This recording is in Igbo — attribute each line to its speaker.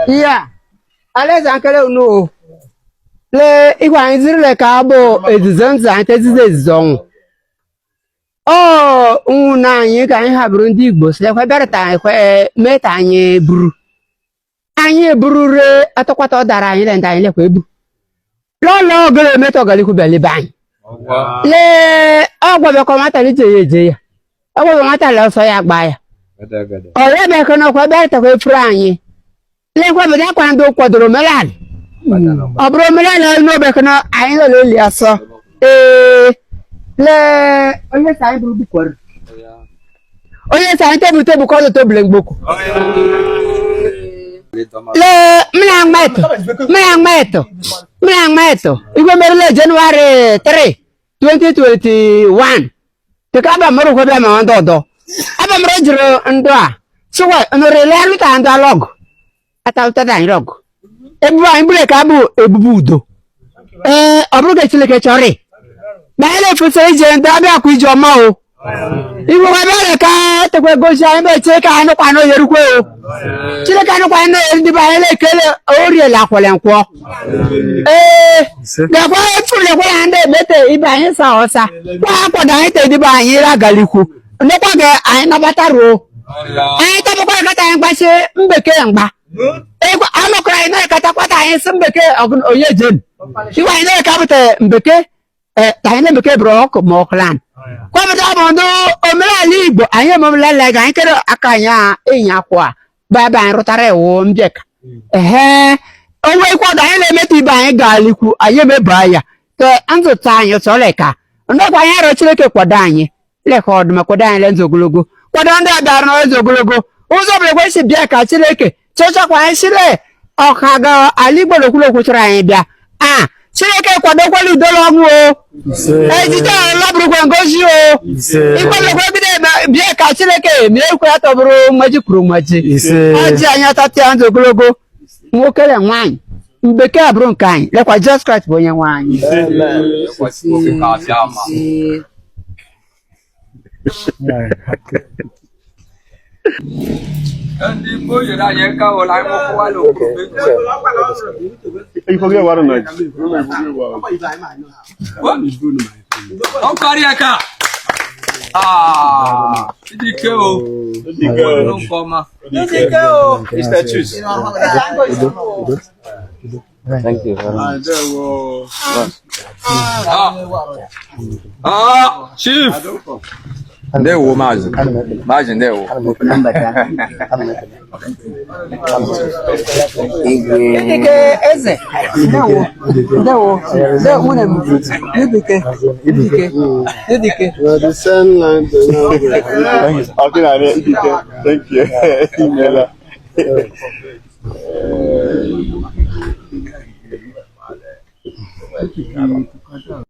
Speaker 1: Yeah. Alex Ankele no. Le igwa nzire ka bo ezizanza antezizezong. Oh, una anyị ka anyị haburu ndị Igbo sile kwa berata anyị kwa meta anyị buru. Anyị burure atakwata dara anyị le ndanye le kwa ebu. Lolo gele meta galiku beli bany. Le ogwa be komata ni je ya. Ogwa be mata le so ya gba ya. Ore be kono kwa berata kwa efru anyị. Le kwa be da kwa ndo kwadoro melal. Obro melal no be kono anyị le li aso. Le onye sa buru bukwar. Onye sa tebu ko to blengboku. Le mlang meto. Igo merle January 3, 2021. Te ka ba maro ko ba ma ndo. Aba maro jiro ndo a. So wa no rele alu ta ndo log. Ata ta dan log. Ebu an bule ka bu ebubu udo. Obro ke chile ke chore. Bale fuse je nda bi aku ijo ma o. Iwo wa bale ka te kwe go sha nbe che ka anu kwa no yerukwe o. Chile ka anu kwa no ndi ba ele kele ori la kwole nko. Da kwa fule kwa ande bete iba yin sa osa. Kwa kwa da ite di ba yin la galiku. Ndo kwa ge ayin na bataro. Ayin ta kwa ka ta yin gba se mbeke ngba. Kwa amo kra ina ka ta kwa ta yin se mbeke ogun oye jen. Iwa ina ka bete mbeke tayene mbeke brok mo clan. Kwa mta bondo omela ligbo anye mo la la ga nkero akanya enya kwa baba rotare wo mbeka owe kwa da ele meti ba anye galiku aye me baya to anzo tanyo so leka ndo kwa anye ro chileke kwa danye le ko oduma kwa danye le nzogologo kwa danda dar no nzogologo uzo ble kwa si bia ka chileke chocha kwa anye sile okaga aligbo lokulo kuchira anye bia Chileke kwa dokwa li dolongu o. Jita labru kwa ngozi o. Ikwa kwa bide ka chileke miye kwa tobru maji kuru maji. Aji anya tati anzo kulogo. Mwokele ngwanyi. Mbeke abru nkanyi. Lekwa just scratch bonye ngwanyi.
Speaker 2: Ndi moyo na yenka ola mo kwa lo.
Speaker 3: You forget what night.
Speaker 2: On Kariaka. Idikeo. Non koma.
Speaker 3: Idikeo. Statues.
Speaker 4: Thank you very much.
Speaker 2: Chief. Ndewo maji ndewo.
Speaker 1: Idike eze. Ndewo mune idike.
Speaker 3: The sun line. Thank you.